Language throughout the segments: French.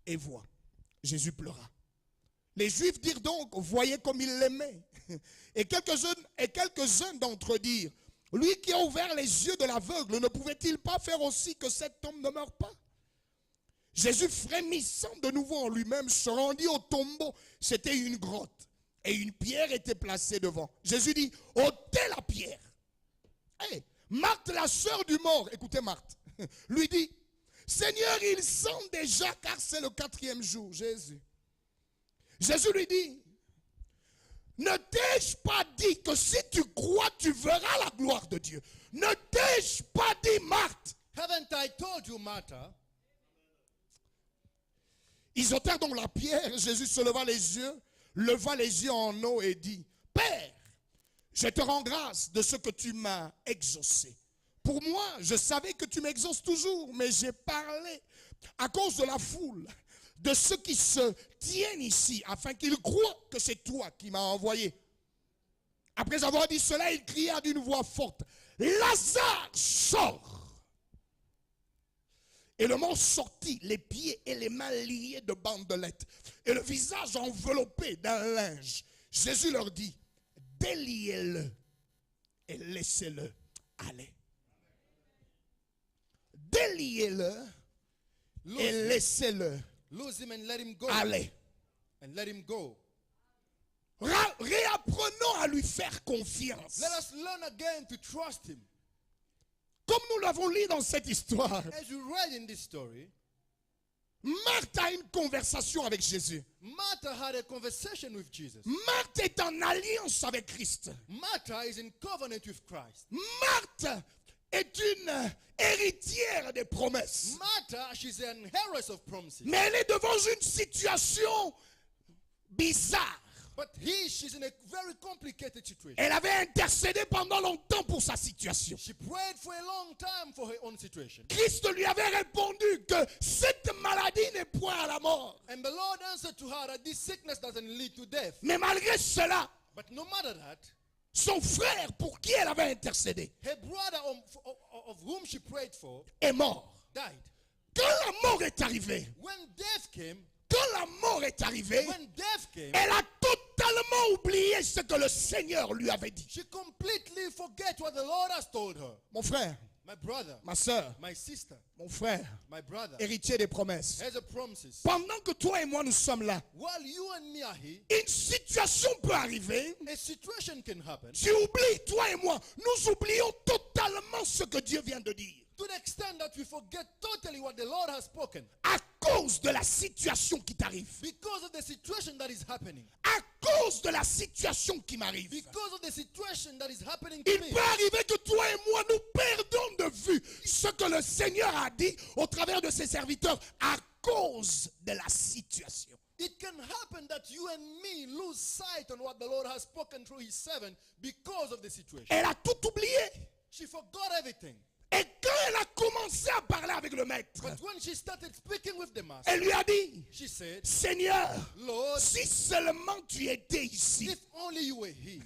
et voit. Jésus pleura. Les Juifs dirent donc, voyez comme il l'aimait. Et quelques-uns d'entre eux dirent, lui qui a ouvert les yeux de l'aveugle, ne pouvait-il pas faire aussi que cet homme ne meure pas? Jésus, frémissant de nouveau en lui-même, se rendit au tombeau. C'était une grotte. Et une pierre était placée devant. Jésus dit, ôtez la pierre. Hey, Marthe, la sœur du mort, écoutez Marthe, lui dit, Seigneur, il sent déjà car c'est le 4e jour. Jésus lui dit, ne t'ai-je pas dit que si tu crois, tu verras la gloire de Dieu? Ne t'ai-je pas dit, Marthe? Haven't I told you, Martha? Ils ôtèrent donc la pierre. Jésus se leva les yeux en haut et dit, Père, je te rends grâce de ce que tu m'as exaucé. Pour moi, je savais que tu m'exauces toujours, mais j'ai parlé à cause de la foule, de ceux qui se tiennent ici, afin qu'ils croient que c'est toi qui m'as envoyé. Après avoir dit cela, il cria d'une voix forte, Lazare, sors! Et le mort sortit, les pieds et les mains liés de bandelettes, et le visage enveloppé d'un linge. Jésus leur dit, déliez-le et laissez-le aller. Déliez-le et laissez-le Lose him and let him go. aller. And let him go. Réapprenons à lui faire confiance. Let us learn again to trust him. Comme nous l'avons lu dans cette histoire, As we read in this story, Marthe a une conversation avec Jésus. Martha had a conversation with Jesus. Marthe est en alliance avec Christ. Martha is in covenant with Christ. Marthe est une héritière des promesses. Martha, she's an heiress of promises. Mais elle est devant une situation bizarre. But she's in a very complicated situation. Elle avait intercédé pendant longtemps pour sa situation. She prayed for a long time for her own situation. Christ lui avait répondu que cette maladie n'est point à la mort. And the Lord answered to her that this sickness doesn't lead to death. Mais malgré cela, But no matter that, son frère pour qui elle avait intercédé her brother of whom she prayed for est mort. died. Quand la mort est arrivée, When death came, elle a totalement oublié ce que le Seigneur lui avait dit. she completely forget what the Lord has told her. Mon frère, My brother, ma soeur, my sister, mon frère, my brother, héritier des promesses. has a promises. Pendant que toi et moi nous sommes là, While you and me are here, une situation peut arriver. a situation can happen Tu oublies, toi et moi, nous oublions totalement ce que Dieu vient de dire. to the extent that we forget totally what the Lord has spoken. À cause de la situation qui t'arrive. Because of the situation that is happening. À cause de la situation qui m'arrive. Because of the situation that is happening to Il me. peut arriver que toi et moi nous perdons de vue ce que le Seigneur a dit au travers de ses serviteurs à cause de la situation. It can happen that you and me lose sight on what the Lord has spoken through his servant because of the situation. Elle a tout oublié. She forgot everything. Et quand elle a commencé à parler avec le maître, But when she started speaking with the master, elle lui a dit, she said, Seigneur, Lord, si seulement tu étais ici, if only you were here,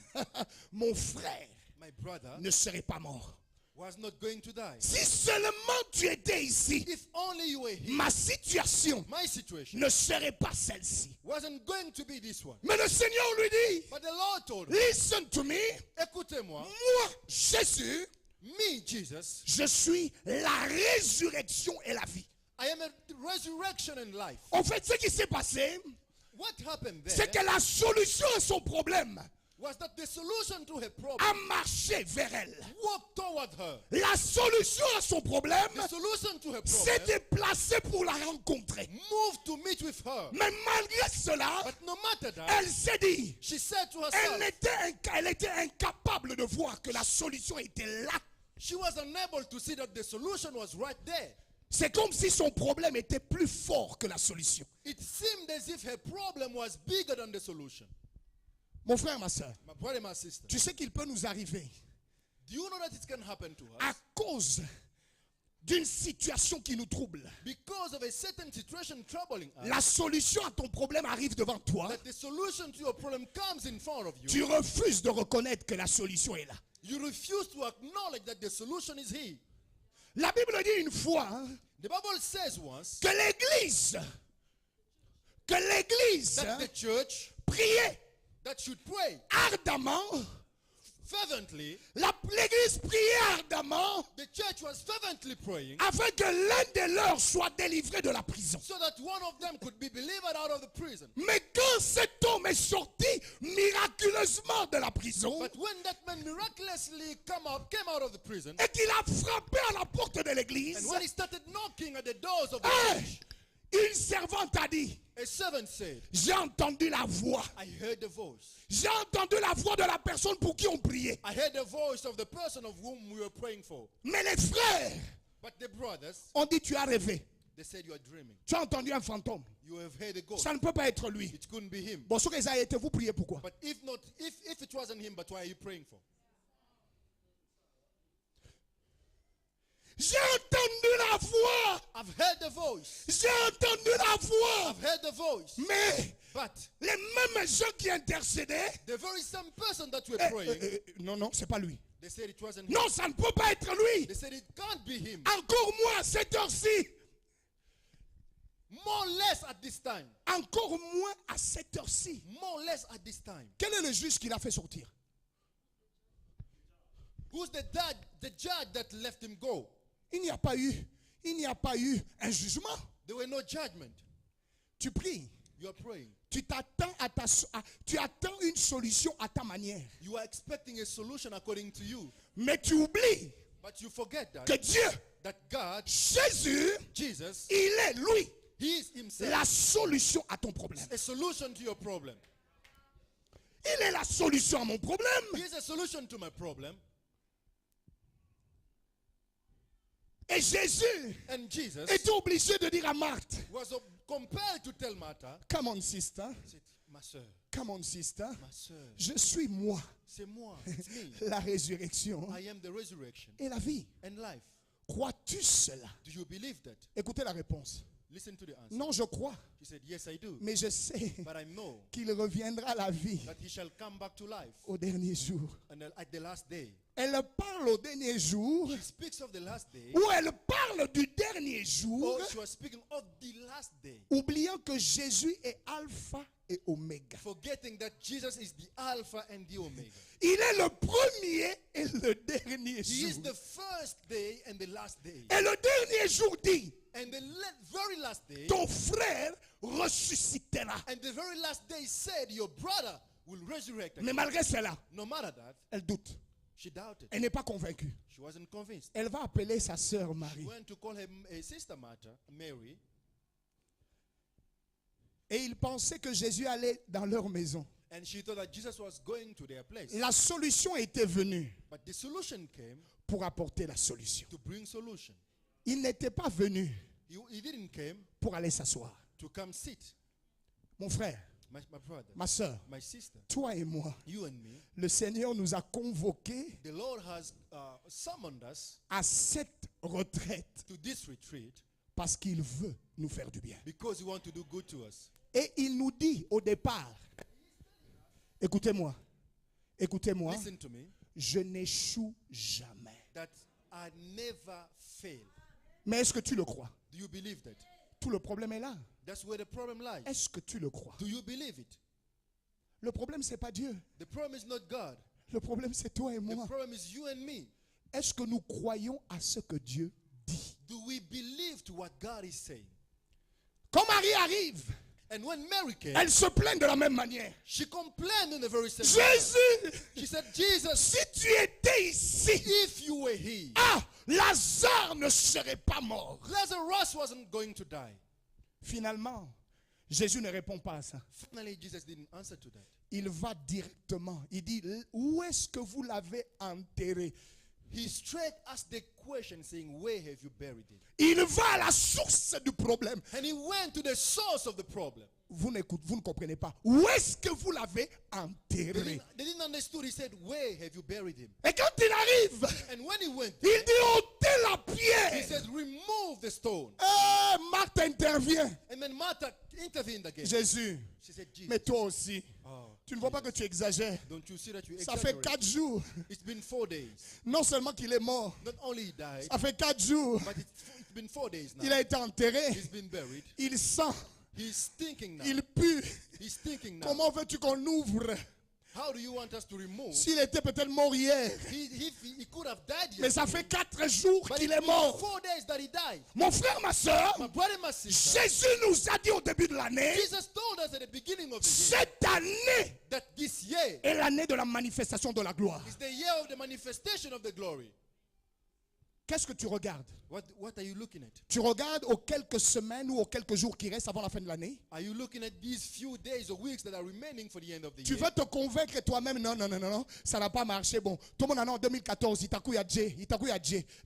mon frère my brother ne serait pas mort. was not going to die. Si seulement tu étais ici, If only you were here, ma situation my situation ne serait pas celle-ci. wasn't going to be this one. Mais le Seigneur lui dit, But the Lord told her, listen to me, écoutez-moi, moi, Jésus, me, Jesus, je suis la résurrection et la vie. I am a resurrection and life. En fait, ce qui s'est passé, What happened c'est there que la solution à son problème was that the solution to her problem a marché vers elle. walked toward her. La solution à son problème The solution to her s'est problem déplacée pour la rencontrer. moved to meet with her. Mais malgré cela, But no matter that, elle s'est dit, she said to elle herself, était incapable de voir que la solution était là. she was unable to see that the solution was right there. C'est comme si son problème était plus fort que la solution. It seemed as if her problem was bigger than the solution. Mon frère, ma soeur, My brother, my sister, tu sais qu'il peut nous arriver do you know that it can happen to à us cause d'une situation qui nous trouble. because of a certain situation troubling us? La solution à ton problème arrive devant toi. That the solution to your problem comes in front of you. Tu refuses de reconnaître que la solution est là. You refuse to acknowledge that the solution is here. La Bible dit une fois The Bible says once que l'Église que l'église that the church priait that should pray ardemment. fervently. L'église priait ardemment The church was fervently praying afin que l'un des leurs soit délivré de la prison. so that one of them could be delivered out of the prison. Mais quand cet homme est sorti miraculeusement de la prison But when that man miraculously came out of the prison, et qu'il a frappé à la porte de l'église, and when he started knocking at the doors of the hey, church, une servante a dit, a servant said, j'ai entendu la voix. I heard the voice. J'ai entendu la voix de la personne pour qui on priait. I heard the voice of the person of whom we were praying for. Mais les frères But the brothers, ont dit, tu as rêvé. they said, you are dreaming. Tu as entendu un fantôme. You have heard a ghost. Ça ne peut pas être lui. It couldn't be him. Bon, ce que ça a été, vous priez pourquoi? But if not, if it wasn't him, but why are you praying for? J'ai entendu la voix. I've heard the voice. J'ai entendu la voix. I've heard the voice. Mais But les mêmes gens qui intercédaient, the very same person that were praying, non, c'est pas lui. they said it wasn't him. Non, ça ne peut pas être lui. They said it can't be him. Encore moins à cette heure-ci. More or less at this time. Encore moins à cette heure-ci. More or less at this time. Quel est le juge qui l'a fait sortir? Who's the judge that left him go? Il n'y a pas eu un jugement. There were no judgment. Tu pries. You are praying. Tu attends une solution à ta manière. You are expecting a solution according to you. Mais tu oublies But you forget que Dieu, that God, Jésus, Jesus, il est lui He is himself la solution à ton problème. a solution to your problem. Il est la solution à mon problème. He is a solution to my problem. Et Jésus And Jesus était obligé de dire à Marthe, was compelled to tell Martha, come on sister, ma soeur, come on sister, ma soeur, je suis moi, c'est moi, it's me. la résurrection I am the resurrection et la vie. and life. Crois-tu cela? Do you believe that? Écoutez la réponse. Listen to the answer. Non, je crois, She said, yes, I do. mais je sais But I know qu'il reviendra à la vie that he shall come back to life au dernier jour. and at the last day. Elle parle au dernier jour, She speaks of the last day. ou elle parle du dernier jour, Oh, she was speaking of the last day, oubliant que Jésus est alpha et oméga. forgetting that Jesus is the Alpha and the Omega. Il est le premier et le dernier He is jour. the first day and the last day. Et le dernier jour dit, And the very last day, ton frère ressuscitera. and the very last day said, your brother will resurrect Mais again. malgré cela, No matter that, elle doute. she doubted. Elle n'est pas convaincue. She wasn't convinced. Elle va appeler sa sœur She Marie. went to call her sister Mary, Et ils pensaient que Jésus allait dans leur maison. and she thought that Jesus was going to their place. La solution était venue But the solution came pour apporter la solution. to bring solution. Il n'était pas venu He didn't come pour aller s'asseoir. to come sit. Mon frère, My brother, ma sœur, my sister, toi et moi, you and me, le Seigneur nous a convoqués the Lord has summoned us à cette retraite to this retreat parce qu'il veut nous faire du bien. because He wants to do good to us. Et il nous dit au départ, écoutez-moi, écoutez-moi, Listen to me, je n'échoue jamais. that I never fail. Mais est-ce que tu le crois? Do you believe that? Tout le problème est là. That's where the problem lies. Est-ce que tu le crois? Do you believe it? Le problème, c'est pas Dieu. The problem is not God. Le problème, c'est toi et The moi. problem is you and me. Est-ce que nous croyons à ce que Dieu dit? Do we believe to what God is saying? Quand Marie arrive, And when Mary came, elle se plaint de la même manière. she complained in the very same manner. Jésus, She said, Jesus, si tu étais ici, if you were here, Lazare ne serait pas mort. Lazarus wasn't going to die. Finalement, Jésus ne répond pas à ça. Finally, Jesus didn't answer to that. Il va directement. Il dit, où est-ce que vous l'avez enterré? He straight asked the question saying, where have you buried it? Il va à la source du problème. And he went to the source of the problem. Vous ne comprenez pas. Où est-ce que vous l'avez enterré? They didn't understand. He said, where have you buried him? Et quand il arrive, And when he went, il dit ôtez la he pierre. said, remove the stone. Marthe intervient. And then Martha intervened again. Jésus, She said, Jesus, mais toi aussi, oh, tu ne vois pas que tu exagères. don't you see that you Ça fait exaggerate? 4 jours. It's been 4 days. Non seulement qu'il est mort, Not only he died, ça fait 4 jours. but it's been 4 days now. Il a été enterré. He's been buried. Il sent He's thinking now. Il pue. He's thinking now. Comment veux-tu qu'on ouvre? How do you want us to remove? S'il était peut-être mort hier. He could have died Mais ça yesterday. fait 4 jours But qu'il it's est been mort. 4 days that he died. Mon frère, ma soeur, My brother and my sister, Jésus nous a dit au début de l'année, Jesus told us at the beginning of the year cette année that this year est l'année de la manifestation de la gloire. is the year of the manifestation of the glory. Qu'est-ce que tu regardes? What are you looking at? Tu regardes aux quelques semaines ou aux quelques jours qui restent avant la fin de l'année? Are you looking at these few days or weeks that are remaining for the end of the Tu year? veux te convaincre toi-même, non, ça n'a pas marché. Bon, tout le monde a non, 2014, Itaku Yadje,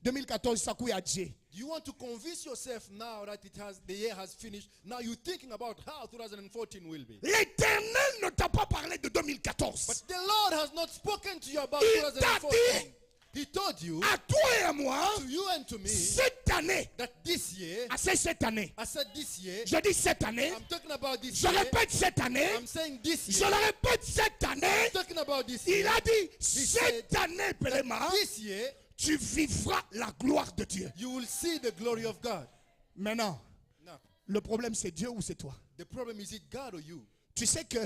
2014, Itaku Yadje. Do you want to convince yourself now that the year has finished? Now you're thinking about how 2014 will be. L'Éternel ne t'a pas parlé de But 2014. the Lord has not spoken to you about Il t'a 2014. dit, He told you, à toi et à moi, to you and to me, cette année, that this year, cette année, I said this year, je dis cette année, I'm talking about this je year, répète cette année, I'm saying this je year, le répète cette année, I'm talking about this il year, a dit, cette année, Péléma, this year, tu vivras la gloire de Dieu. you will see the glory of God. Maintenant, Now, le problème c'est Dieu ou c'est toi? the problem is it God or you? Tu sais que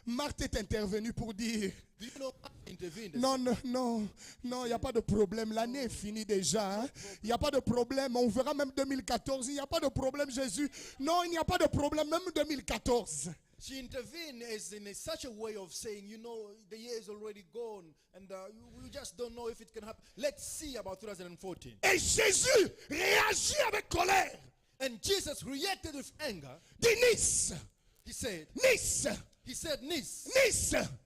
Marthe est intervenue pour dire, Do you know how to intervene? non, il n'y a pas de problème. L'année est finie déjà. Hein. Il n'y a pas de problème. On verra même 2014. Il n'y a pas de problème, Jésus. Non, il n'y a pas de problème, même 2014. She intervened as in such a way of saying, you know, the year is already gone and we just don't know if it can happen. Let's see about 2014. Et Jésus réagit avec colère. And Jesus reacted with anger. Dit Nice, He said, Nice,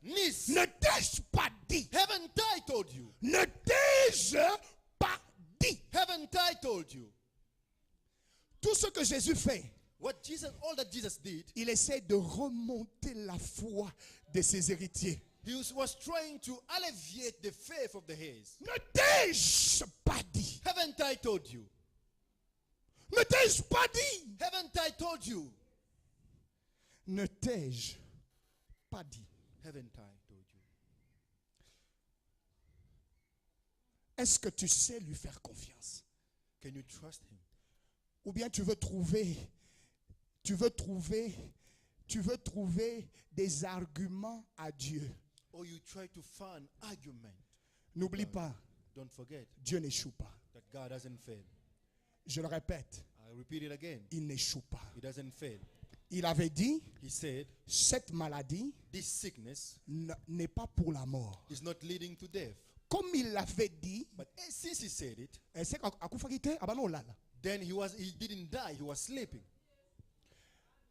Nice, ne t'ai-je pas dit? haven't I told you? Ne t'ai-je pas dit? Haven't I told you? Tout ce que Jésus fait, All that Jesus did, il essaie de remonter la foi de ses héritiers. he was trying to alleviate the faith of the heirs. Ne t'ai-je pas dit? Haven't I told you? Ne t'ai-je pas dit? Haven't I told you? Ne t'ai-je pas dit? Haven't I told you? Est-ce que tu sais lui faire confiance? Can you trust him? Ou bien tu veux trouver des arguments à Dieu? Or you try to find argument. N'oublie pas, Don't forget Dieu n'échoue pas. that God doesn't fail. Je le répète, I repeat it again. il n'échoue pas. He doesn't fail. Il avait dit, He said, cette maladie this sickness n'est pas pour la mort. is not leading to death. Comme il l'avait dit, But since he said it, je then he didn't die, he was sleeping.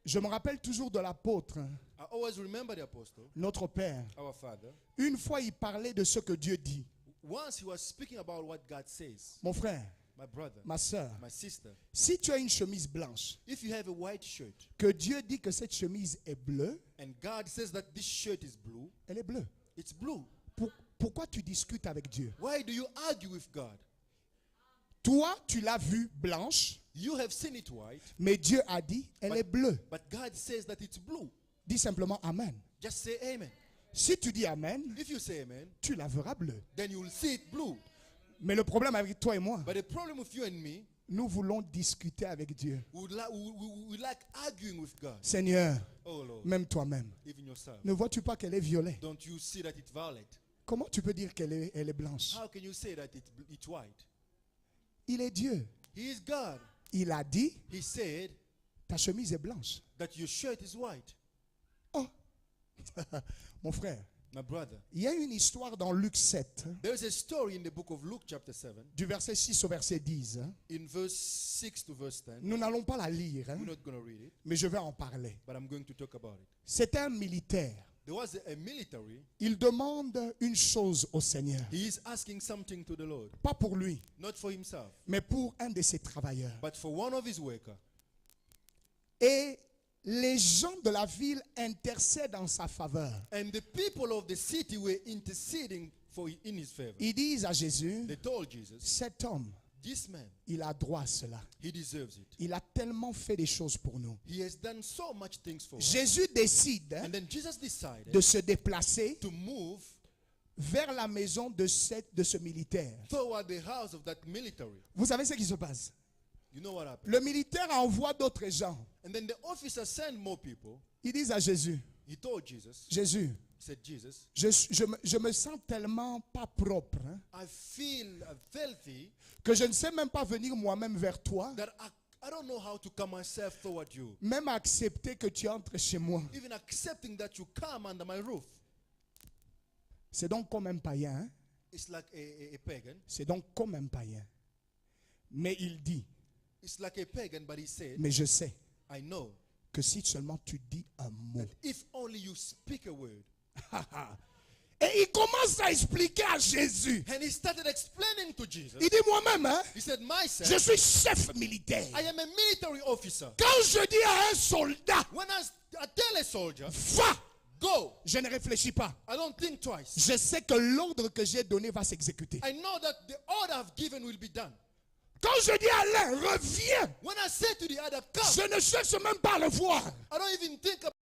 me rappelle toujours de l'apôtre, I always remember the apostle, notre Père. our father. Une fois, il parlait de ce que Dieu dit. Once he was speaking about what God says. Mon frère, My brother, ma soeur, my sister, si tu as une chemise blanche, if you have a white shirt que Dieu dit que cette chemise est bleue, and God says that this shirt is blue, elle est bleue. it's blue. Pourquoi tu discutes avec Dieu? Why do you argue with God? Toi, tu l'as vue blanche, You have seen it white, mais Dieu a dit, elle est bleue. but God says that it's blue. Dis simplement Amen. Just say amen. Si tu dis Amen, If you say amen, tu la verras bleue. then you will see it blue. Mais le problème avec toi et moi, But the problem with you and me, nous voulons discuter avec Dieu. we like arguing with God. Seigneur, Oh Lord, même toi-même, even yourself. ne vois-tu pas qu'elle est violet? Don't you see that it's violet? Comment tu peux dire qu'elle est blanche? How can you say that it's white? Il est Dieu. He is God. Il a dit, He said ta chemise est blanche. that your shirt is white. Oh, mon frère, My brother, il y a une histoire dans Luc 7, there's a story in the book of Luke chapter 7, du verset 6 au verset 10. in verse 6 to verse 10. Nous n'allons pas la lire, We're not going to read it, mais je vais en parler. but I'm going to talk about it. C'est un militaire. There was a military. Il demande une chose au Seigneur. He is asking something to the Lord, Pas pour lui, not for himself, mais pour un de ses travailleurs. but for one of his workers. Et les gens de la ville intercèdent en sa faveur. And the people of the city were interceding in his favor. Ils disent à Jésus, They told Jesus, cet homme, this man, il a droit à cela. he deserves it. Il a tellement fait des choses pour nous. He has done so much things for us. Jésus décide And then Jesus decided de se déplacer to move vers la maison de ce militaire. toward the house of that military. Vous savez ce qui se passe? You know what happened? Le militaire envoie d'autres gens. And then the officer sent more people. Ils disent à Jésus, He told Jesus, Jésus, he said, Jesus, je me sens tellement pas propre, hein, I feel filthy que je ne sais même pas venir moi-même vers toi, that I don't know how to come myself toward you. même accepter que tu entres chez moi. Even accepting that you come under my roof. C'est donc comme un païen. Hein? It's like a pagan. C'est donc comme un païen. Mais il dit, It's like a pagan, but he said, mais je sais I know que si seulement tu dis un mot. that if only you speak a word. Et il commence à expliquer à Jésus. And he started explaining to Jesus. Il dit moi-même, hein, He said, myself, je suis chef militaire. I am a military officer. Quand je dis à un soldat, When I tell a soldier, va, go, je ne réfléchis pas. I don't think twice. Je sais que l'ordre que j'ai donné va s'exécuter. I know that the order I've given will be done. Quand je dis à l'un, reviens, When I say to the other, come, je ne cherche même pas à le voir. I don't even think